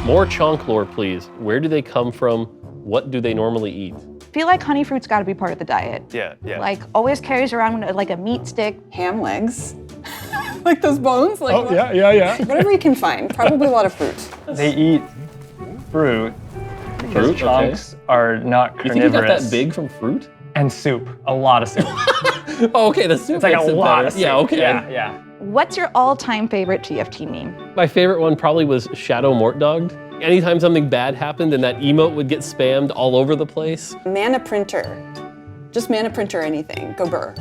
More Chonc lore, please. Where do they come from? What do they normally eat? I feel like honey fruit's gotta be part of the diet. Yeah. Like, always carries around like a meat stick. Ham legs. Like those bones? Like Oh, yeah. whatever you can find. Probably a lot of fruit. They eat fruit because choncs are not carnivorous. You think you got that big from fruit? And soup. A lot of soup. Oh, okay, the soup It's like makes a it lot better. of soup. Yeah, okay. Yeah. What's your all-time favorite TFT meme? My favorite one probably was Shadow Mortdogged. Anytime something bad happened and that emote would get spammed all over the place. Mana printer. Just mana printer anything. Go burr.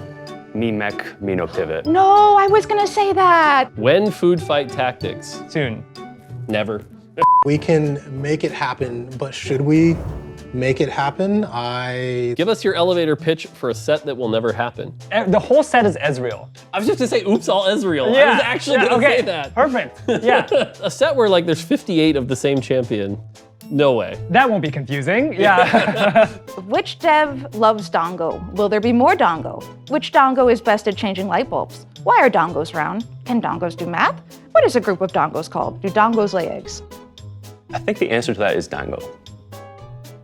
Me mech, me no pivot. No, I was gonna say that. When food fight tactics? Soon. Never. We can make it happen, but should we make it happen? Give us your elevator pitch for a set that will never happen. The whole set is Ezreal. I was just gonna say, oops, all Ezreal. I was actually gonna say that. Perfect. Yeah. A set where like there's 58 of the same champion. No way. That won't be confusing. Yeah. Which dev loves Dongo? Will there be more Dongo? Which Dongo is best at changing light bulbs? Why are Dongos round? Can Dongos do math? What is a group of Dongos called? Do Dongos lay eggs? I think the answer to that is Dango.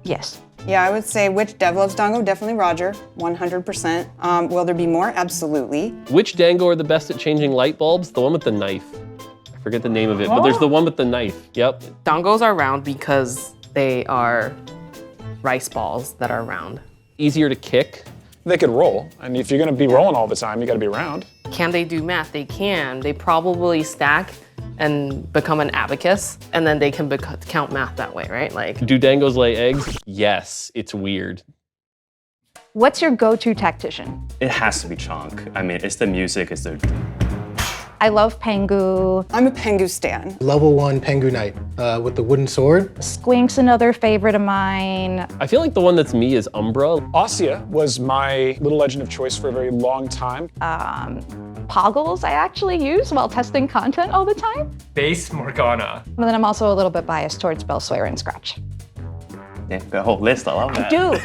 Yes. Yeah, I would say which dev loves Dongo? Definitely Roger, 100%. Will there be more? Absolutely. Which Dango are the best at changing light bulbs? The one with the knife. I forget the name of it, but there's the one with the knife. Yep. Dongos are round because they are rice balls that are round. Easier to kick. They could roll, and if you're gonna be rolling all the time, you gotta be round. Can they do math? They can. They probably stack and become an abacus, and then they can count math that way, right? Like, Do Dangos lay eggs? Yes, it's weird. What's your go-to tactician? It has to be Chonc. I mean, it's the music, it's the... I love Pengu. I'm a Pengu stan. Level 1 Pengu Knight with the wooden sword. Squink's another favorite of mine. I feel like the one that's me is Umbra. Ossia was my little legend of choice for a very long time. Poggles I actually use while testing content all the time. Base Morgana. And then I'm also a little bit biased towards Bellsawyer and Scratch. Yeah, got a whole list, I love that. Dude.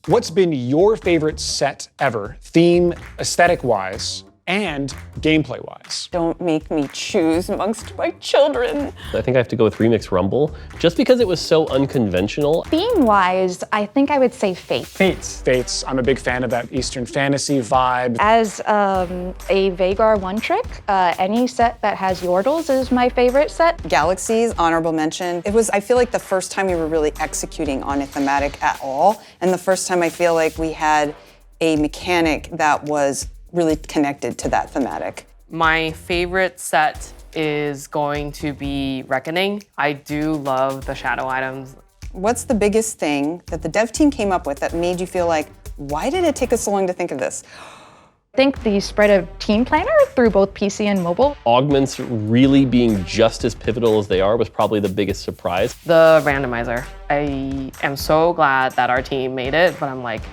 What's been your favorite set ever, theme, aesthetic-wise, and gameplay-wise? Don't make me choose amongst my children. I think I have to go with Remix Rumble, just because it was so unconventional. Theme-wise, I think I would say Fate. Fates. I'm a big fan of that Eastern fantasy vibe. As a Vagar one-trick, any set that has Yordles is my favorite set. Galaxies, honorable mention. It was, I feel like, the first time we were really executing on a thematic at all, and the first time I feel like we had a mechanic that was really connected to that thematic. my favorite set is going to be Reckoning. I do love the shadow items. What's the biggest thing that the dev team came up with that made you feel like, why did it take us so long to think of this? I think the spread of Team Planner through both PC and mobile. Augments really being just as pivotal as they are was probably the biggest surprise. The randomizer. I am so glad that our team made it, but I'm like,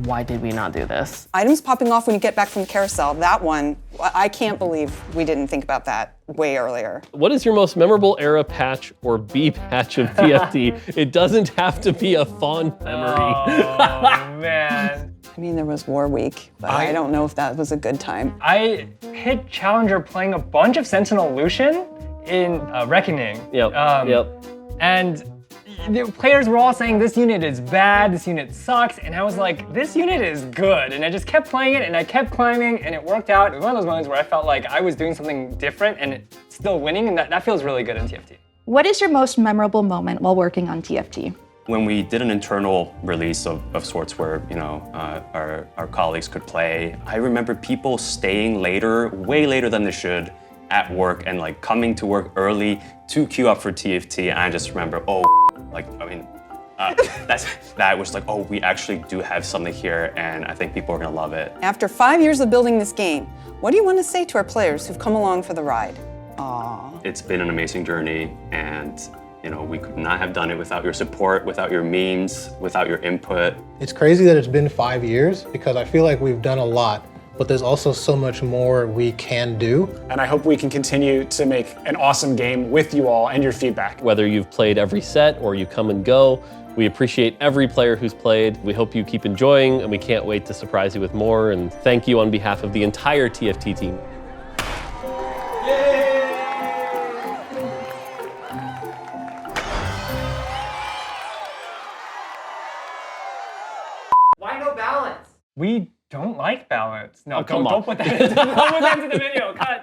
why did we not do this? Items popping off when you get back from the carousel, that one, I can't believe we didn't think about that way earlier. What is your most memorable era patch or B patch of TFT? It doesn't have to be a fond memory. Oh, man. I mean, there was War Week, but I don't know if that was a good time. I hit Challenger playing a bunch of Sentinel Lucian in Reckoning. Yep. And the players were all saying this unit is bad, this unit sucks, and I was like, this unit is good. And I just kept playing it and I kept climbing and it worked out. It was one of those moments where I felt like I was doing something different and still winning, and that feels really good in TFT. What is your most memorable moment while working on TFT? When we did an internal release of sorts where, you know, our colleagues could play, I remember people staying later, way later than they should, at work and like coming to work early to queue up for TFT. And I just remember, that was like, oh, we actually do have something here, and I think people are gonna love it. After 5 years of building this game, what do you want to say to our players who've come along for the ride? Aww. It's been an amazing journey, and you know, we could not have done it without your support, without your memes, without your input. It's crazy that it's been 5 years because I feel like we've done a lot, but there's also so much more we can do. And I hope we can continue to make an awesome game with you all and your feedback. Whether you've played every set or you come and go, we appreciate every player who's played. We hope you keep enjoying, and we can't wait to surprise you with more. And thank you on behalf of the entire TFT team. Why no balance? We don't like balance. No, Oh, come don't on. put that into the video. Cut.